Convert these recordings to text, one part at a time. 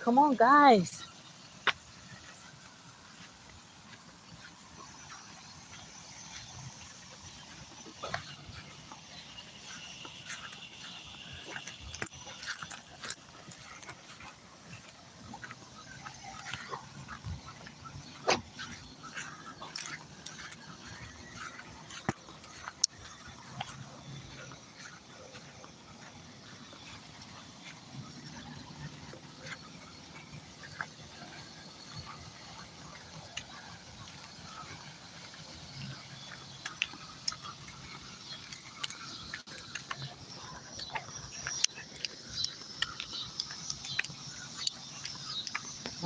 Come on, guys.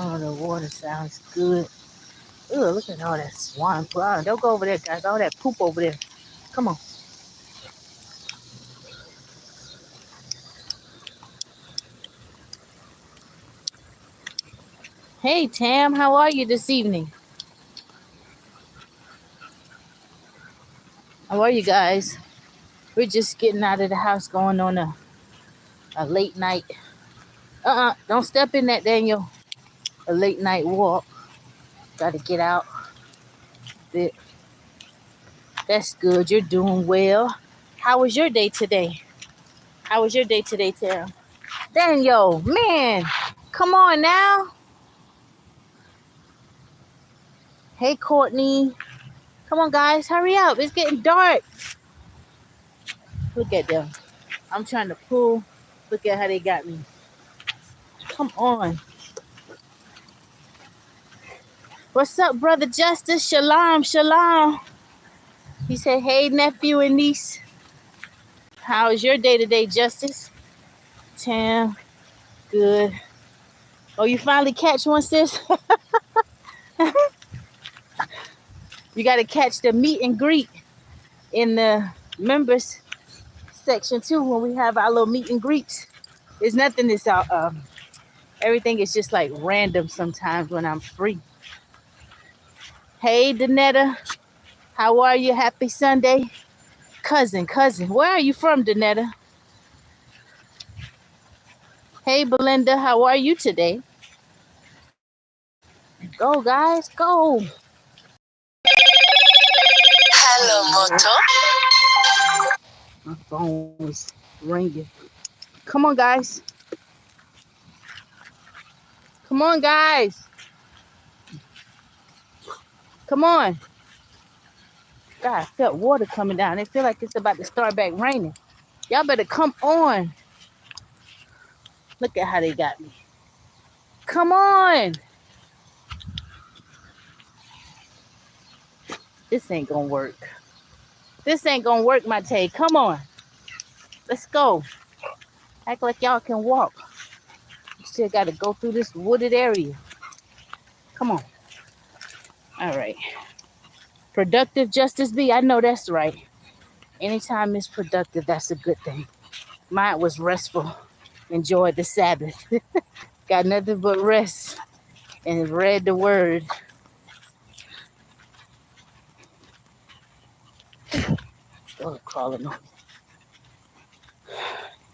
Oh, the water sounds good. Ugh, look at all that swine poop. Don't go over there, guys. All that poop over there. Come on. Hey, Tam, how are you this evening? How are you guys? We're just getting out of the house, going on a late night. Don't step in that, Daniel. A late night walk. Got to get out. That's good. You're doing well. How was your day today? How was your day today, Tam? Daniel, man, come on now. Hey, Courtney. Come on, guys, hurry up. It's getting dark. Look at them. I'm trying to pull. Look at how they got me. Come on. What's up, Brother Justice? Shalom, shalom. He said, hey, nephew and niece. How's your day today, Justice? Tam, good. Oh, you finally catch one, sis? You got to catch the meet and greet in the members section, too, when we have our little meet and greets. There's nothing that's out. Everything is just like random sometimes when I'm free. Hey, Danetta. How are you? Happy Sunday. Cousin. Where are you from, Danetta? Hey, Belinda. How are you today? Go, guys. Go. Hello, Moto. My phone was ringing. Come on, guys. Come on, guys. Come on. God, I felt water coming down. It feel like it's about to start back raining. Y'all better come on. Look at how they got me. Come on. This ain't gonna work. This ain't gonna work, Mate. Come on. Let's go. Act like y'all can walk. You still gotta go through this wooded area. Come on. All right. Productive Justice B. I know that's right. Anytime it's productive, that's a good thing. Mine was restful. Enjoyed the Sabbath. Got nothing but rest and read the word. Crawling on.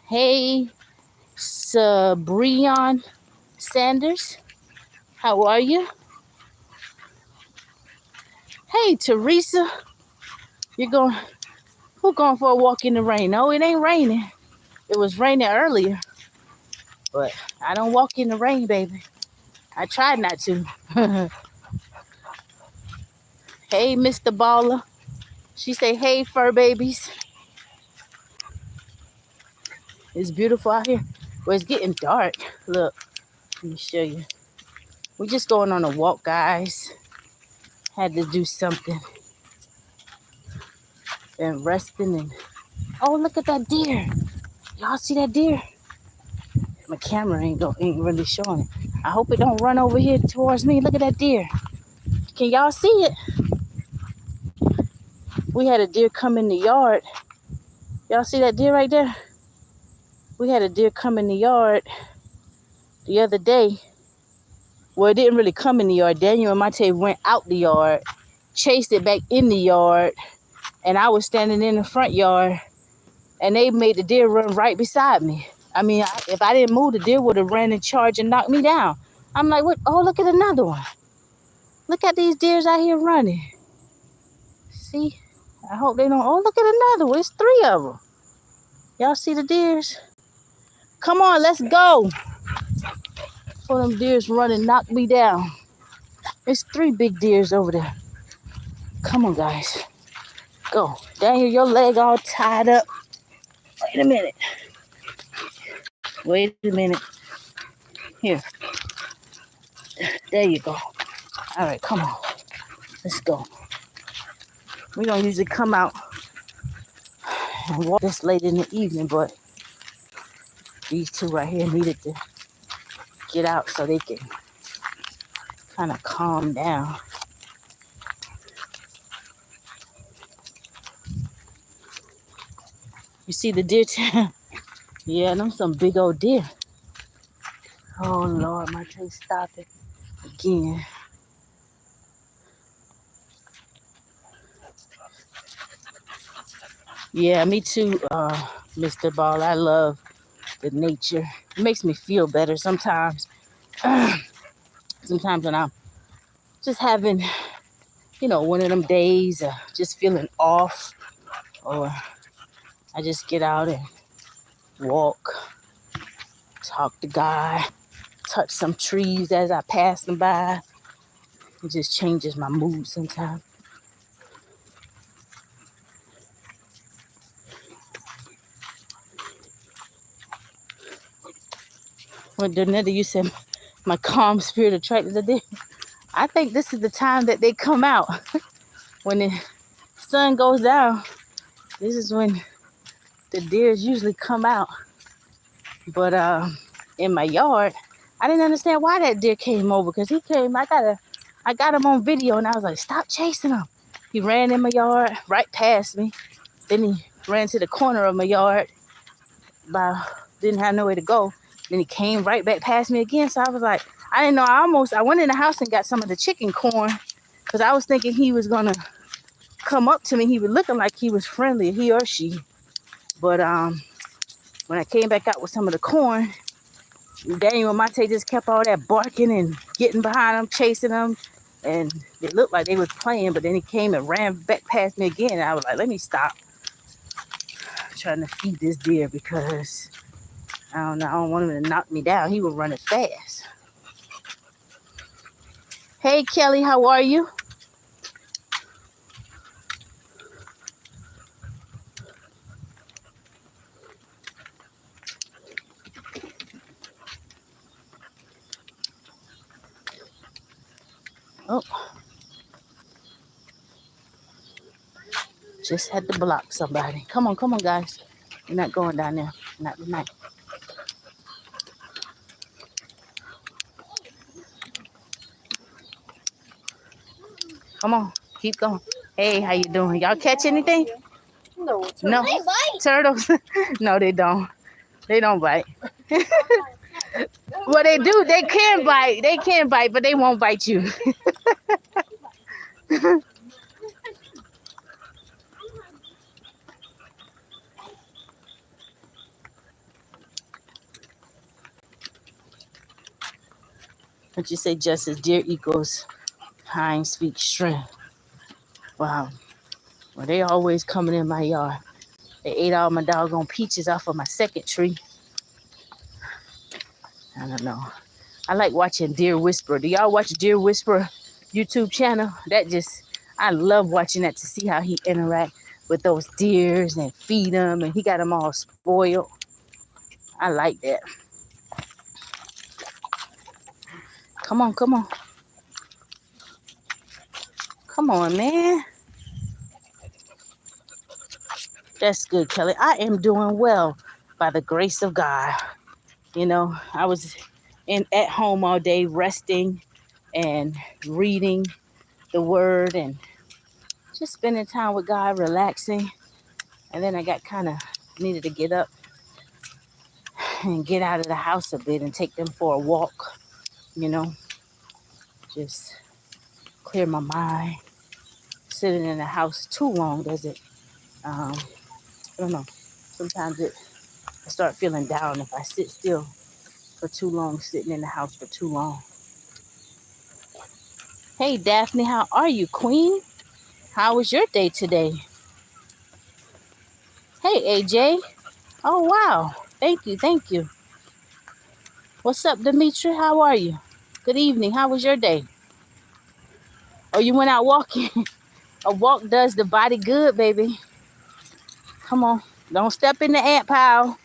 Hey, Sabrion Sanders. How are you? Hey, Teresa. Who going for a walk in the rain? No, it ain't raining. It was raining earlier. But I don't walk in the rain, baby. I tried not to. Hey, Mr. Baller. She say, hey, fur babies. It's beautiful out here. Well, it's getting dark. Look, let me show you. We're just going on a walk, guys. Had to do something. And resting and... Oh, look at that deer. Y'all see that deer? My camera ain't really showing it. I hope it don't run over here towards me. Look at that deer. Can y'all see it? We had a deer come in the yard. Y'all see that deer right there? We had a deer come in the yard the other day. Well, it didn't really come in the yard. Daniel and Mate went out the yard, chased it back in the yard, and I was standing in the front yard, and they made the deer run right beside me. I mean, if I didn't move, the deer would have ran in charge and knocked me down. I'm like, what? Oh, look at another one. Look at these deers out here running. See? I hope they don't. Oh, look at another one. It's 3 of them. Y'all see the deers? Come on, let's go. For them deers running, knock me down. There's 3 big deers over there. Come on, guys. Go. Daniel, your leg all tied up. Wait a minute. Wait a minute. Here. There you go. All right, come on. Let's go. We don't usually come out and walk this late in the evening, but these 2 right here needed to get out so they can kind of calm down. You see the deer? Yeah, them some big old deer. Oh, Lord, my taste stopped it again. Yeah, me too, Mr. Ball. I love the nature. It makes me feel better sometimes. Sometimes when I'm just having, one of them days, just feeling off, or I just get out and walk, talk to God, touch some trees as I pass them by. It just changes my mood sometimes. When Donetta, you said my calm spirit attracted the deer. I think this is the time that they come out. When the sun goes down, this is when the deers usually come out. But in my yard, I didn't understand why that deer came over, because he came. I got him on video, and I was like, stop chasing him. He ran in my yard right past me. Then he ran to the corner of my yard. Didn't have nowhere to go. Then he came right back past me again. So I was like, I didn't know. I went in the house and got some of the chicken corn, because I was thinking he was gonna come up to me. He was looking like he was friendly, he or she. But when I came back out with some of the corn, Daniel and Monte just kept all that barking and getting behind him, chasing him. And it looked like they was playing, but then he came and ran back past me again. And I was like, let me stop trying to feed this deer, because I don't want him to knock me down. He was running fast. Hey, Kelly, how are you? Oh, just had to block somebody. Come on, guys. You're not going down there. Not tonight. Come on, keep going. Hey, how you doing? Y'all catch anything? No. No. They bite. Turtles? No, they don't. They don't bite. Well, they do. They can bite. They can bite, but they won't bite you. What you say, Justice? Deer equals hinds feet strength. Wow. Well, they always coming in my yard. They ate all my doggone peaches off of my second tree. I don't know. I like watching Deer Whisperer. Do y'all watch Deer Whisperer YouTube channel? I love watching that, to see how he interact with those deers and feed them, and he got them all spoiled. I like that. Come on. Come on, man. That's good, Kelly. I am doing well by the grace of God. I was at home all day resting and reading the word and just spending time with God, relaxing. And then I got needed to get up and get out of the house a bit and take them for a walk, just clear my mind. Sitting in the house too long, does it? I don't know. Sometimes it I start feeling down if I sit still for too long, sitting in the house for too long. Hey, Daphne, how are you, Queen? How was your day today? Hey, AJ. Oh, wow. Thank you. Thank you. What's up, Demetri? How are you? Good evening. How was your day? Oh, you went out walking? A walk does the body good, baby. Come on. Don't step in the ant pile.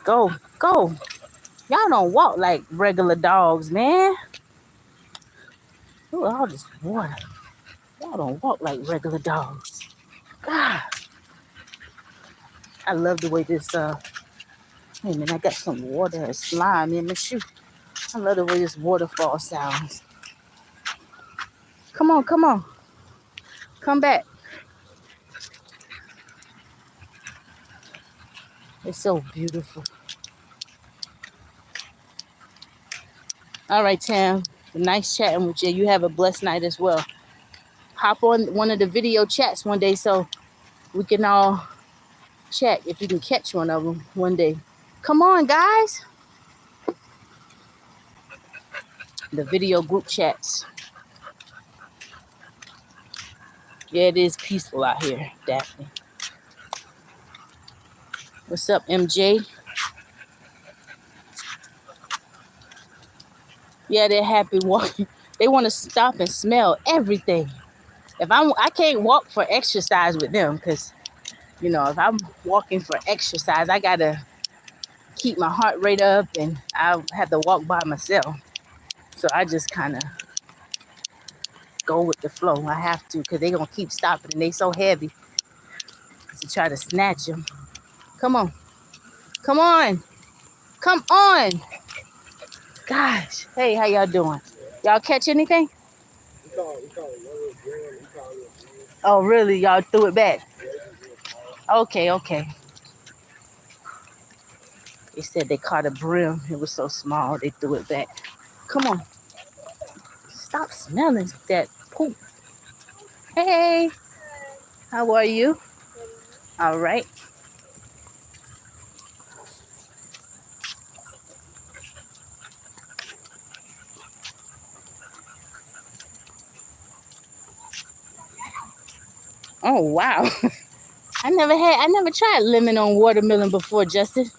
Go. Go. Y'all don't walk like regular dogs, man. Look at all this water. Y'all don't walk like regular dogs. God. I love the way this, hey, man, I got some water and slime in the shoe. I love the way this waterfall sounds. Come on, come on. Come back. It's so beautiful. All right, Tam. Nice chatting with you. You have a blessed night as well. Hop on one of the video chats one day so we can all chat if you can catch one of them one day. Come on, guys. The video group chats. Yeah, it is peaceful out here, Daphne. What's up, MJ? Yeah, they're happy walking. They want to stop and smell everything. I can't walk for exercise with them because, you know, if I'm walking for exercise, I gotta keep my heart rate up and I have to walk by myself. So I just kind of go with the flow. I have to because they're gonna keep stopping and they so heavy to try to snatch them. Come on, come on, come on. Gosh, hey, how y'all doing? Y'all catch anything? Oh, really? Y'all threw it back? Okay, okay. They said they caught a brim. It was so small, they threw it back. Come on. Stop smelling that poop. Hey, how are you? All right. Oh, wow. I never tried lemon on watermelon before, Justin.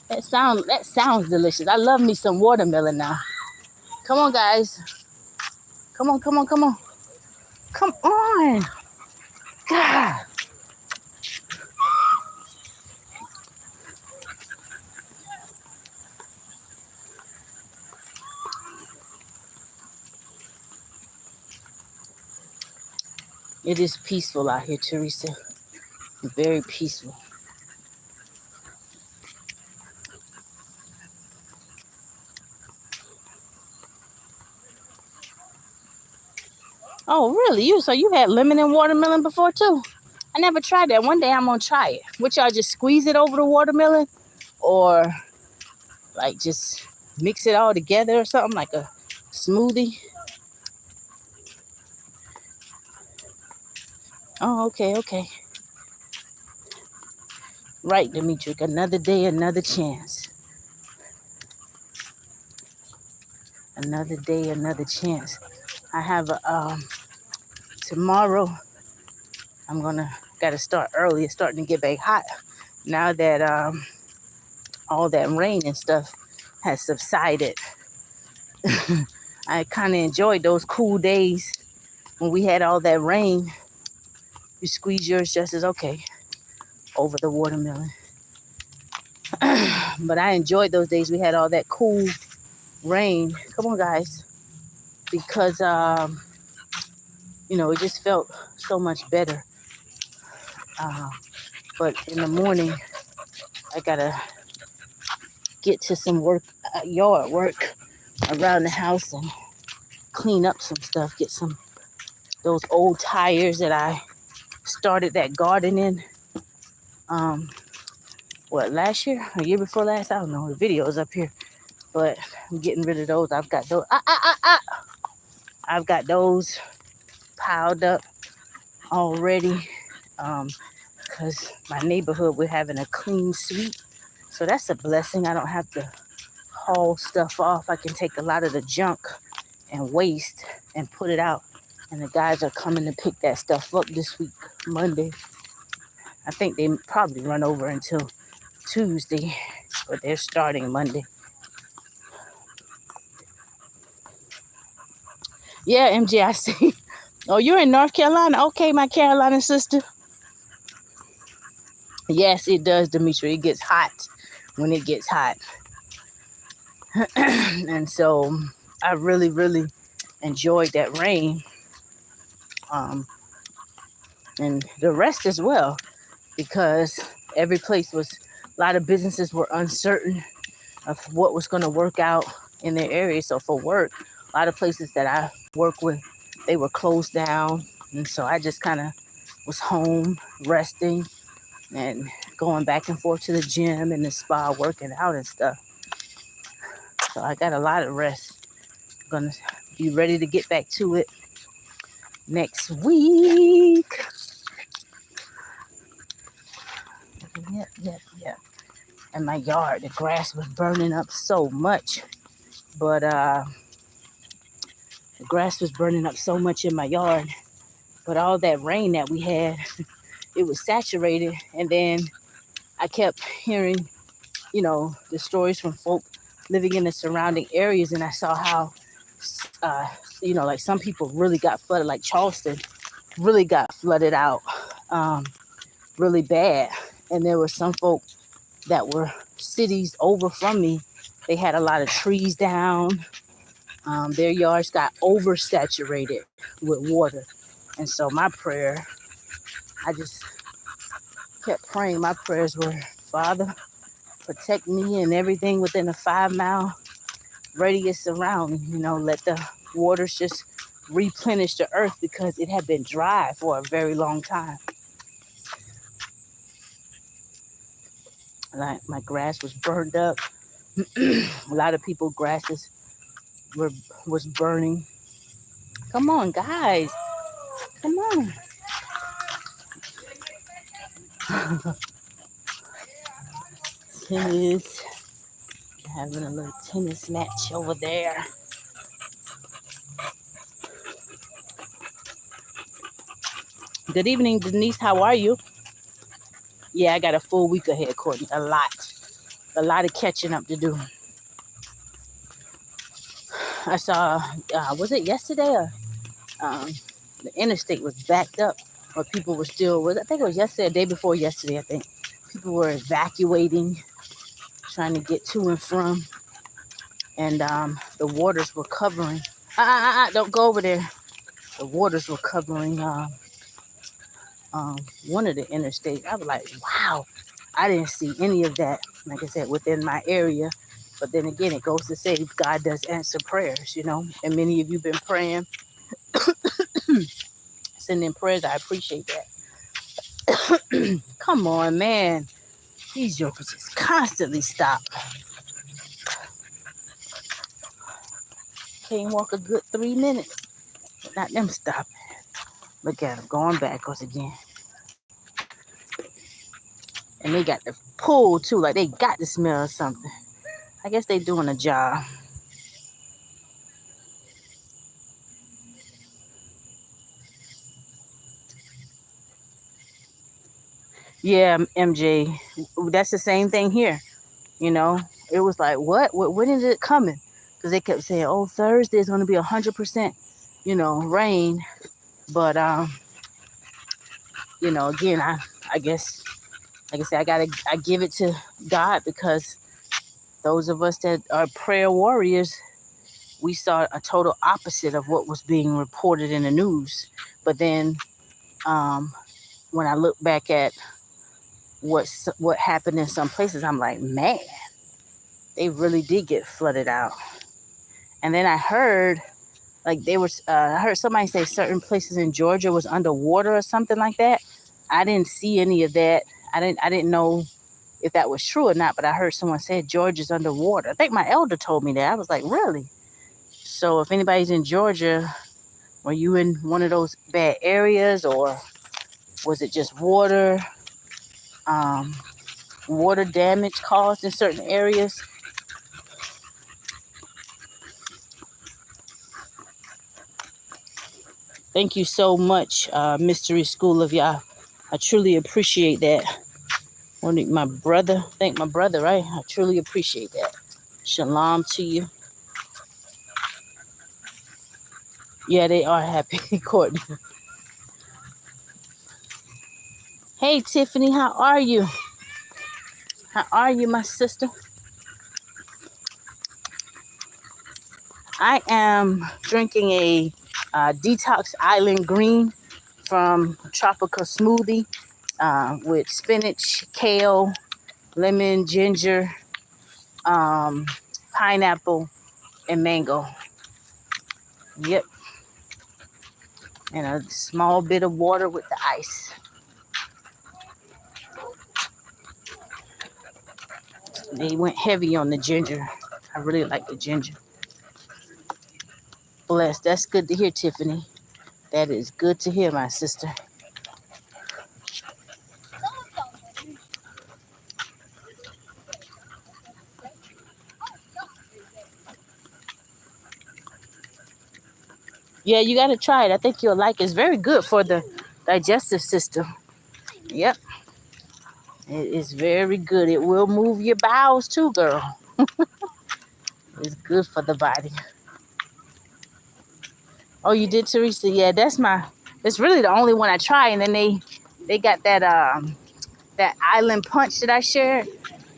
That sounds delicious. I love me some watermelon now. Come on, guys. Come on, come on, come on. Come on. God. It is peaceful out here, Teresa. Very peaceful. Oh, really? So you had lemon and watermelon before too? I never tried that. One day I'm gonna try it. Would y'all just squeeze it over the watermelon, or like just mix it all together or something like a smoothie? Oh, okay, okay. Right, Dimitri. Another day, another chance. Another day, another chance. I have a tomorrow. Gotta start early. It's starting to get back hot now that all that rain and stuff has subsided. I kind of enjoyed those cool days when we had all that rain. You squeeze yours just as okay over the watermelon. But I enjoyed those days. We had all that cool rain. Come on, guys. Because, it just felt so much better. But in the morning, I got to get to some yard work around the house and clean up some stuff. Get those old tires that I started that garden in. Last year? A year before last? I don't know. The video is up here. But I'm getting rid of those. I've got those. I've got those piled up already. because my neighborhood, we're having a clean sweep. So that's a blessing. I don't have to haul stuff off. I can take a lot of the junk and waste and put it out. And the guys are coming to pick that stuff up this week, Monday. I think they probably run over until Tuesday, but they're starting Monday. Yeah, MJ, I see. Oh, you're in North Carolina? Okay, my Carolina sister. Yes, it does, Demetri. It gets hot when it gets hot. And so I really, really enjoyed that rain. And the rest as well, because every place was, a lot of businesses were uncertain of what was going to work out in their area. So for work, a lot of places that I work with, they were closed down. And so I just kind of was home resting and going back and forth to the gym and the spa, working out and stuff. So I got a lot of rest. Gonna be ready to get back to it next week. Yep. In my yard, the grass was burning up so much. But the grass was burning up so much in my yard. But all that rain that we had, it was saturated. And then I kept hearing, the stories from folk living in the surrounding areas. And I saw how, like some people really got flooded, like Charleston really got flooded out really bad. And there were some folk that were cities over from me. They had a lot of trees down. Their yards got oversaturated with water. And so my prayer, I just kept praying. My prayers were, Father, protect me and everything within a 5-mile radius around me. Let the waters just replenish the earth, because it had been dry for a very long time. Like my grass was burned up. A lot of people grasses was burning. Come on, guys. Come on. Tennis. Having a little tennis match over there. Good evening, Denise. How are you? Yeah, I got a full week ahead, Courtney. A lot of catching up to do. I saw, was it yesterday? Or, the interstate was backed up, or people were still, I think it was yesterday, the day before yesterday, I think. People were evacuating, trying to get to and from. And the waters were covering. Don't go over there. The waters were covering one of the interstates. I was like, wow, I didn't see any of that, like I said, within my area. But then again, it goes to say God does answer prayers, and many of you have been praying, sending prayers. I appreciate that. Come on, man. These jokers just constantly stop. Can't walk a good 3 minutes. Not them stopping. Look at them going backwards again. And they got the pull too, like they got to smell something. I guess they doing a job. Yeah, MJ, that's the same thing here. It was like, what? When is it coming? Because they kept saying, oh, Thursday is going to be 100%, rain. But, again, I guess, like I said, I give it to God, because those of us that are prayer warriors, we saw a total opposite of what was being reported in the news. But then when I look back at what happened in some places, I'm like, man, they really did get flooded out. And then I heard, I heard somebody say certain places in Georgia was underwater or something like that. I didn't see any of that. I didn't know if that was true or not, but I heard someone say Georgia's underwater. I think my elder told me that. I was like, really? So if anybody's in Georgia, were you in one of those bad areas, or was it just water? water damage caused in certain areas. Thank you so much, Mystery School of Yah. I truly appreciate that. Want to thank my brother, right? I truly appreciate that. Shalom to you. Yeah, they are happy, Courtney. Hey, Tiffany, how are you? How are you, my sister? I am drinking a Detox Island Green from Tropical Smoothie with spinach, kale, lemon, ginger, pineapple, and mango. Yep. And a small bit of water with the ice. They went heavy on the ginger. I really like the ginger. Bless. That's good to hear, Tiffany. That is good to hear, my sister. Yeah, you got to try it. I think you'll like it. It's very good for the digestive system. Yep. It is very good. It will move your bowels too, girl. It's good for the body. Oh, you did, Teresa? Yeah, it's really the only one I try. And then they got that island punch that I shared.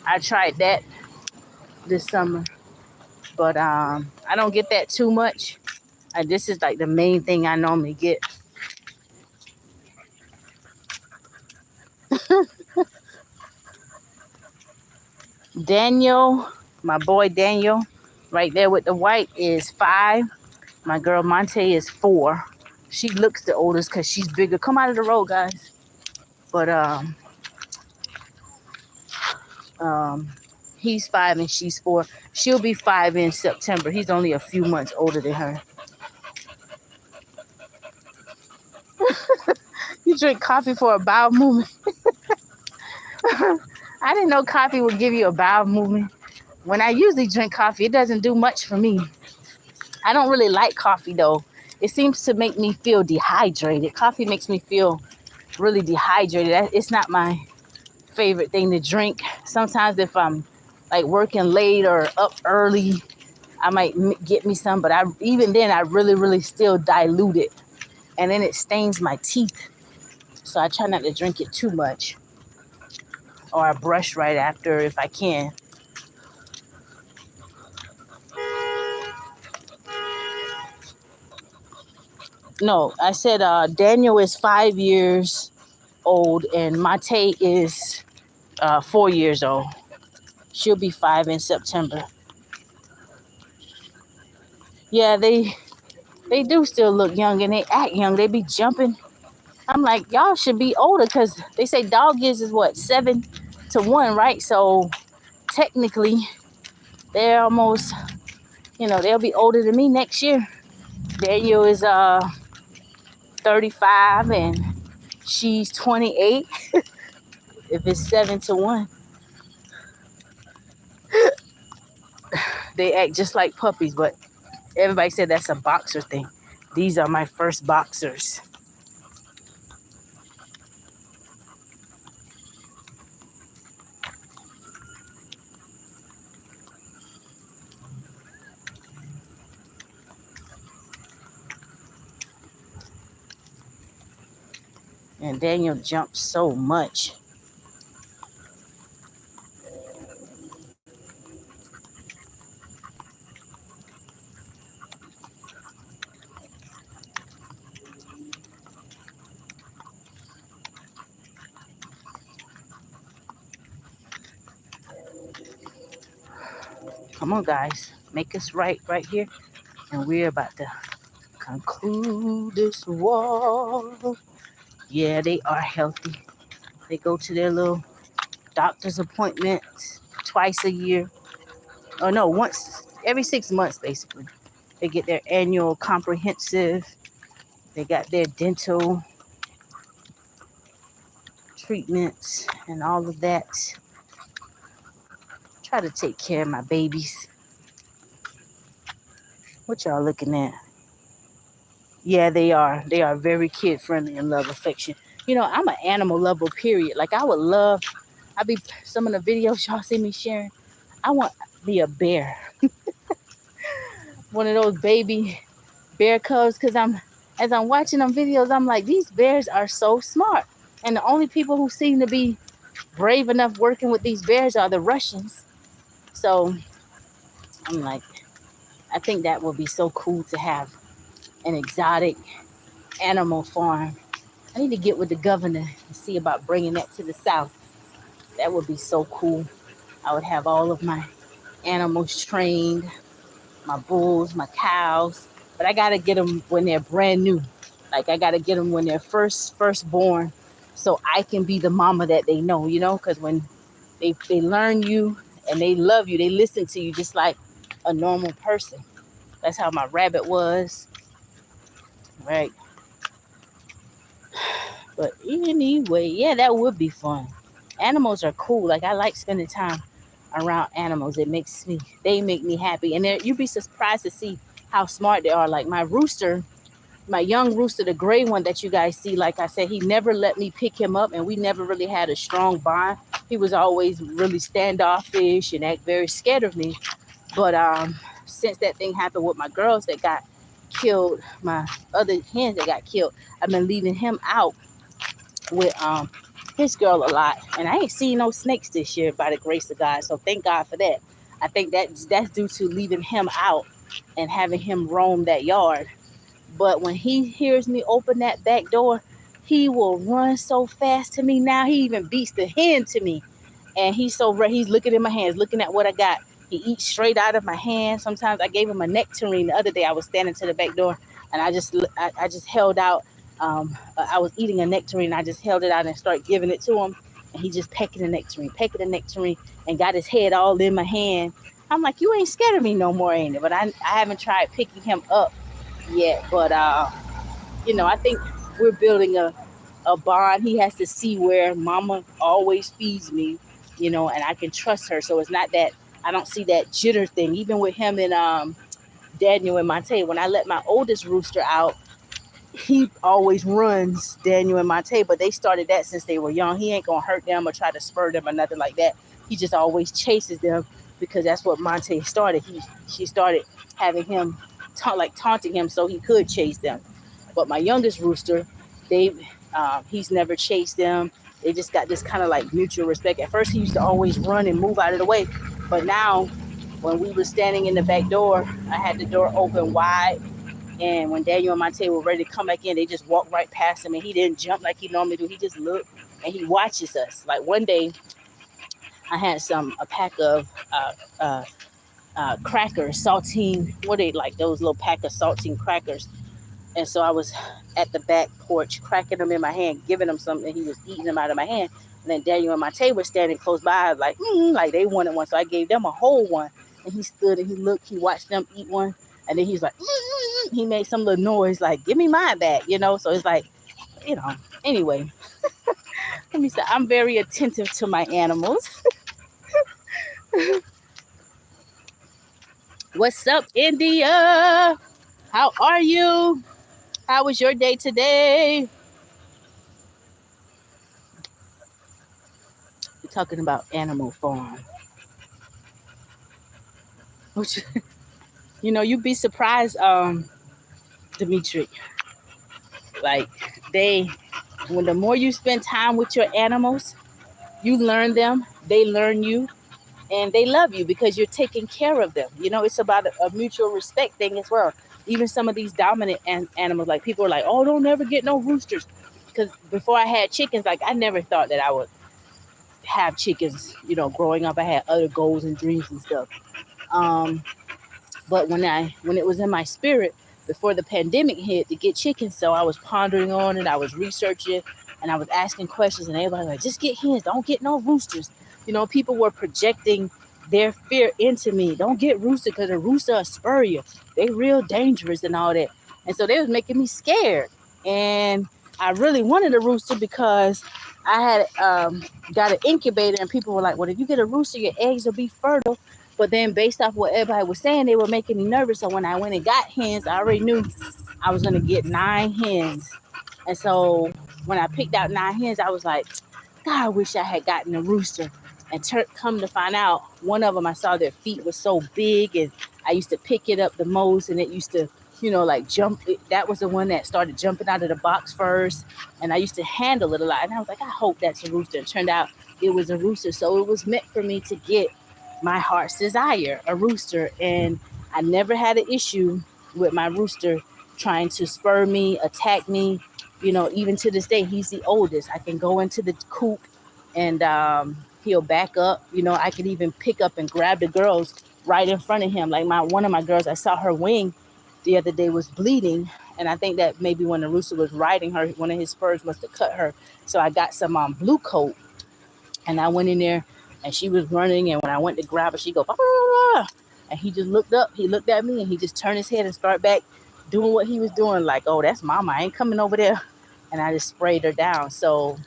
I tried that this summer. But I don't get that too much. This is like the main thing I normally get. Daniel, my boy Daniel, right there with the white is 5. My girl Monte is 4. She looks the oldest because she's bigger. Come out of the road, guys. But he's 5 and she's 4. She'll be 5 in September. He's only a few months older than her. You drink coffee for a bowel movement? I didn't know coffee would give you a bowel movement. When I usually drink coffee, it doesn't do much for me. I don't really like coffee, though. It seems to make me feel dehydrated. Coffee makes me feel really dehydrated. It's not my favorite thing to drink. Sometimes if I'm like working late or up early, I might get me some. But even then, I really still dilute it. And then it stains my teeth. So I try not to drink it too much. Or I brush right after if I can. No, I said Daniel is 5 years old and Mate is 4 years old. She'll be 5 in September. Yeah, they do still look young and they act young. They be jumping. I'm like, y'all should be older because they say dog years is what, 7 to 1, right? So technically, they're almost, they'll be older than me next year. Daniel is 35 and she's 28. If it's 7 to 1, they act just like puppies, but everybody said that's a boxer thing. These are my first boxers. And Daniel jumps so much. Come on, guys. Make us right here. And we're about to conclude this walk. Yeah, they are healthy. They go to their little doctor's appointments twice a year. Oh, no, once every 6 months, basically. They get their annual comprehensive. They got their dental treatments and all of that. Try to take care of my babies. What y'all looking at? Yeah, they are. They are very kid friendly and love affection. You know, I'm an animal lover, period. Like I be some of the videos y'all see me sharing. I want to be a bear. One of those baby bear cubs, because as I'm watching them videos, I'm like, these bears are so smart. And the only people who seem to be brave enough working with these bears are the Russians. So I'm like, I think that would be so cool to have an exotic animal farm. I need to get with the governor and see about bringing that to the South. That would be so cool. I would have all of my animals trained, my bulls, my cows, but I gotta get them when they're brand new. Like I gotta get them when they're first born, so I can be the mama that they know. You know, because when they learn you and they love you, they listen to you just like a normal person. That's how my rabbit was, right? But anyway, yeah, that would be fun. Animals are cool. Like I like spending time around animals. They make me happy. And you'd be surprised to see how smart they are. Like my rooster, my young rooster, the gray one that you guys see, like I said, he never let me pick him up, and we never really had a strong bond. He was always really standoffish and act very scared of me. But since that thing happened with my girls that got killed, my other hens that got killed, I've been leaving him out with his girl a lot, and I ain't seen no snakes this year by the grace of God. So thank God for that. I think that's due to leaving him out and having him roam that yard. But when he hears me open that back door, he will run so fast to me. Now he even beats the hen to me, and he's looking in my hands, looking at what I got. He eats straight out of my hand. Sometimes I gave him a nectarine the other day. I was standing to the back door, and I just held out. I was eating a nectarine. I just held it out and started giving it to him, and he just pecking the nectarine, and got his head all in my hand. I'm like, you ain't scared of me no more, ain't it? But I haven't tried picking him up yet. But I think we're building a bond. He has to see where mama always feeds me, and I can trust her. So it's not that I don't see that jitter thing. Even with him and Daniel and Monte, when I let my oldest rooster out, he always runs Daniel and Monte, but they started that since they were young. He ain't gonna hurt them or try to spur them or nothing like that. He just always chases them because that's what Monte started. She started having him taunting him so he could chase them. But my youngest rooster, he's never chased them. They just got this kind of like mutual respect. At first, he used to always run and move out of the way, but now, when we were standing in the back door, I had the door open wide, and when Daniel and Monte were ready to come back in, they just walked right past him, and he didn't jump like he normally do. He just looked and he watches us. Like one day, I had a pack of crackers, saltine. What are they like? Those little pack of saltine crackers. And so I was at the back porch, cracking them in my hand, giving him something. He was eating them out of my hand. And then Daniel and Monte were standing close by, like they wanted one. So I gave them a whole one. And he stood and he looked. He watched them eat one. And then he's like, he made some little noise, like, give me mine back, So it's like, anyway. Let me say, I'm very attentive to my animals. What's up, India? How are you? How was your day today? We're talking about Animal Farm. You'd be surprised, Dimitri. Like when the more you spend time with your animals, you learn them, they learn you, and they love you because you're taking care of them. It's about a mutual respect thing as well. Even some of these dominant animals, like people are like, oh, don't ever get no roosters. Because before I had chickens, like I never thought that I would have chickens. Growing up, I had other goals and dreams and stuff. But when it was in my spirit before the pandemic hit to get chickens, so I was pondering on it, I was researching, and I was asking questions, and everybody was like, just get hens, don't get no roosters. People were projecting their fear into me. Don't get rooster because a rooster will spur you. They real dangerous and all that. And so they was making me scared. And I really wanted a rooster because I had got an incubator, and people were like, well, if you get a rooster, your eggs will be fertile. But then based off what everybody was saying, they were making me nervous. So when I went and got hens, I already knew I was going to get 9 hens. And so when I picked out 9 hens, I was like, God, I wish I had gotten a rooster. And come to find out, one of them, I saw their feet were so big, and I used to pick it up the most, and it used to, like jump. That was the one that started jumping out of the box first, and I used to handle it a lot. And I was like, I hope that's a rooster. It turned out it was a rooster. So it was meant for me to get my heart's desire, a rooster. And I never had an issue with my rooster trying to spur me, attack me. Even to this day, he's the oldest. I can go into the coop and he'll back up. I could even pick up and grab the girls right in front of him. Like one of my girls, I saw her wing the other day was bleeding, and I think that maybe when the rooster was riding her, one of his spurs must have cut her. So I got some blue coat, and I went in there, and she was running, and when I went to grab her, she go, bah, bah, bah. And he just looked up, he looked at me, and he just turned his head and started back doing what he was doing, like, oh, that's mama, I ain't coming over there. And I just sprayed her down. So,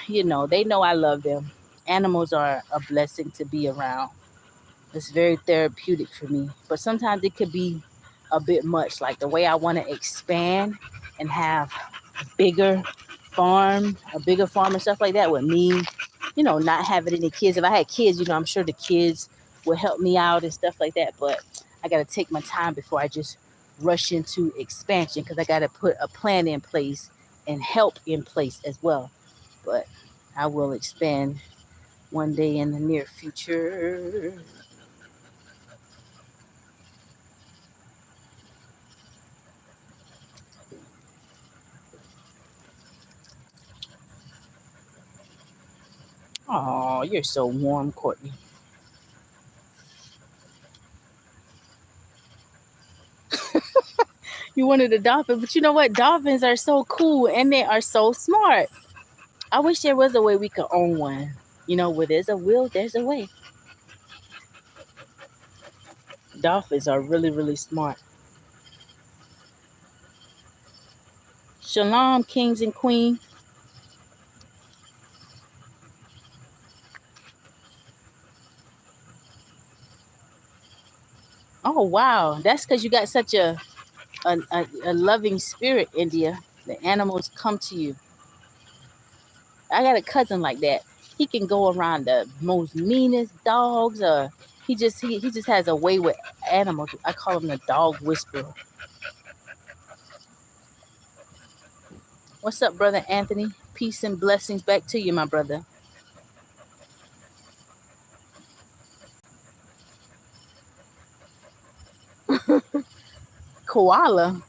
they know I love them. Animals are a blessing to be around. It's very therapeutic for me. But sometimes it could be a bit much, like the way I want to expand and have a bigger farm and stuff like that would mean, not having any kids. If I had kids, I'm sure the kids would help me out and stuff like that. But I got to take my time before I just rush into expansion, because I got to put a plan in place and help in place as well. But I will expand one day in the near future. Oh, you're so warm, Courtney. You wanted a dolphin, but you know what? Dolphins are so cool and they are so smart. I wish there was a way we could own one. Where there's a will, there's a way. Dolphins are really, really smart. Shalom, kings and queens. Oh, wow. That's because you got such a loving spirit, India. The animals come to you. I got a cousin like that. He can go around the most meanest dogs, or he just has a way with animals. I call him the dog whisperer. What's up, brother Anthony? Peace and blessings back to you, my brother. Koala,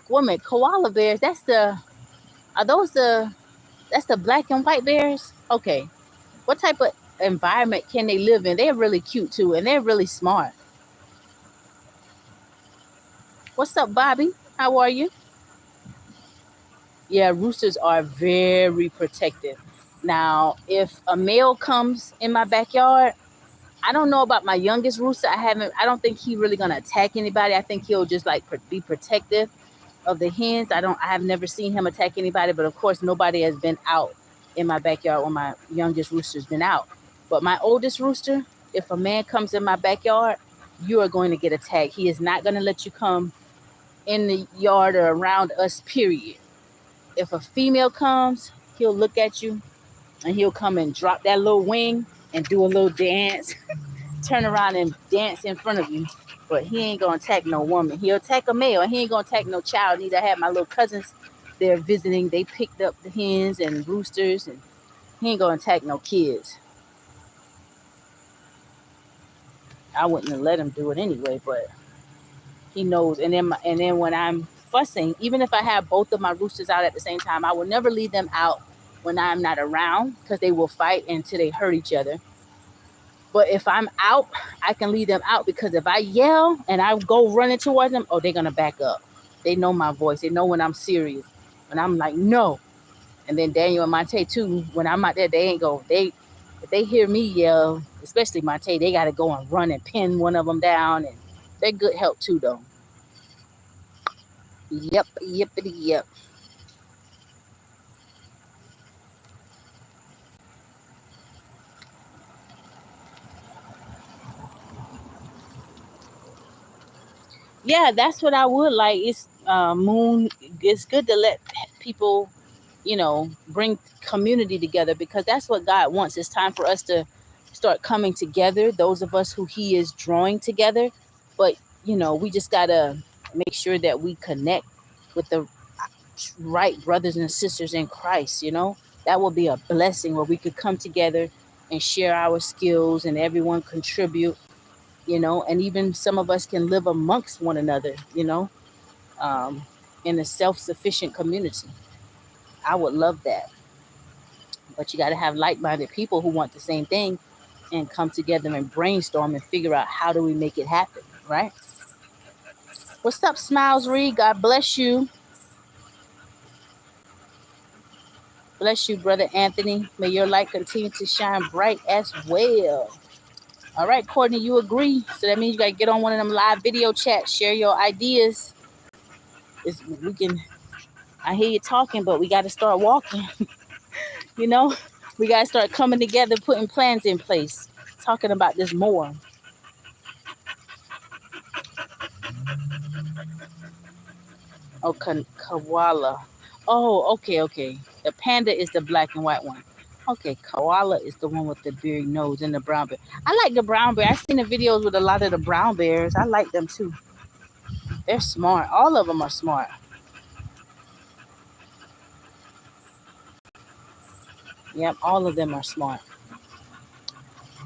woman, koala bears. That's the black and white bears. Okay, what type of environment can they live in? They're really cute too, and they're really smart. What's up, Bobby? How are you? Yeah, roosters are very protective. Now, if a male comes in my backyard, I don't know about my youngest rooster. I don't think he's really gonna attack anybody. I think he'll just like be protective of the hens. I have never seen him attack anybody, but of course nobody has been out in my backyard when my youngest rooster's been out. But my oldest rooster, if a man comes in my backyard, you are going to get attacked. He is not going to let you come in the yard or around us, period. If a female comes, he'll look at you and he'll come and drop that little wing and do a little dance, turn around and dance in front of you. But he ain't gonna attack no woman. He'll attack a male. He ain't gonna attack no child. Neither. I had my little cousins there visiting. They picked up the hens and roosters, and he ain't gonna attack no kids. I wouldn't have let him do it anyway, but he knows. And then when I'm fussing, even if I have both of my roosters out at the same time, I will never leave them out when I'm not around, because they will fight until they hurt each other. But if I'm out, I can leave them out, because if I yell and I go running towards them, oh, they're going to back up. They know my voice. They know when I'm serious. When I'm like, no. And then Daniel and Monte too, when I'm out there, if they hear me yell, especially Monte, they got to go and run and pin one of them down. And they're good help too, though. Yep, yippity, yep. yeah, that's what I would like. It's Moon. It's good to let people, bring community together, because that's what God wants. It's time for us to start coming together. Those of us who He is drawing together, but we just gotta make sure that we connect with the right brothers and sisters in Christ. That will be a blessing where we could come together and share our skills and everyone contribute. And even some of us can live amongst one another. Um, in a self-sufficient community. I would love that. But you got to have like-minded people who want the same thing and come together and brainstorm and figure out how do we make it happen, right? What's up, Smiles Reed? God bless you. Bless you, Brother Anthony. May your light continue to shine bright as well. All right, Courtney, you agree? So that means you got to get on one of them live video chats, share your ideas. I hear you talking, but we got to start walking. We got to start coming together, putting plans in place, talking about this more. Oh, koala. Oh, okay. The panda is the black and white one. Okay, koala is the one with the beery nose and the brown bear. I like the brown bear. I've seen the videos with a lot of the brown bears. I like them too. They're smart. All of them are smart. Yep, all of them are smart.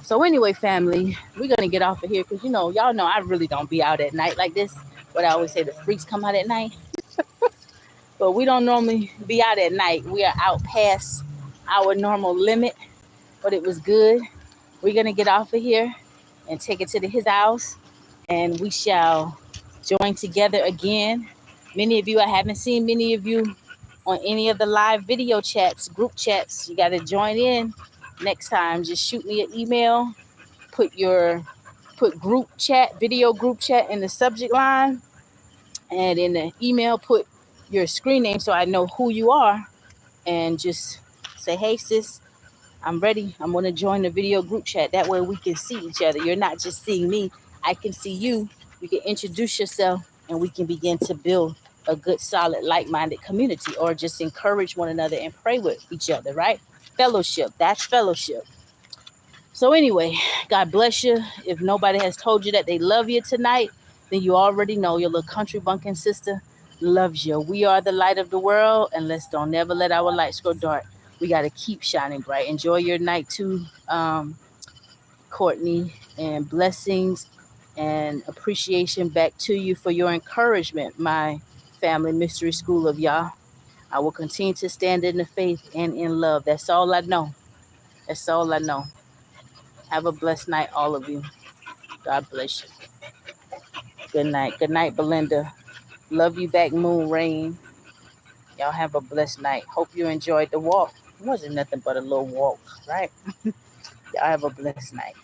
So anyway, family, we're gonna get off of here because y'all know I really don't be out at night like this. But I always say the freaks come out at night. But we don't normally be out at night. We are out past our normal limit. But it was good. We're gonna get off of here and take it to his house, and we shall join together again. Many of you, I haven't seen many of you on any of the live video chats, group chats. You got to join in next time. Just shoot me an email. Put group chat, video group chat in the subject line, and in the email put your screen name so I know who you are, and just say, "Hey, sis, I'm ready. I'm going to join the video group chat." That way we can see each other. You're not just seeing me. I can see you. You can introduce yourself, and we can begin to build a good, solid, like-minded community, or just encourage one another and pray with each other, right? Fellowship. That's fellowship. So anyway, God bless you. If nobody has told you that they love you tonight, then you already know your little country bunking sister loves you. We are the light of the world, and let's don't never let our lights go dark. We got to keep shining bright. Enjoy your night too, Courtney, and blessings and appreciation back to you for your encouragement, my family mystery school of Yah. I will continue to stand in the faith and in love. That's all I know. That's all I know. Have a blessed night, all of you. God bless you. Good night. Good night, Belinda. Love you back, Moon Rain. Y'all have a blessed night. Hope you enjoyed the walk. It wasn't nothing but a little walk, right? Y'all have a blessed night.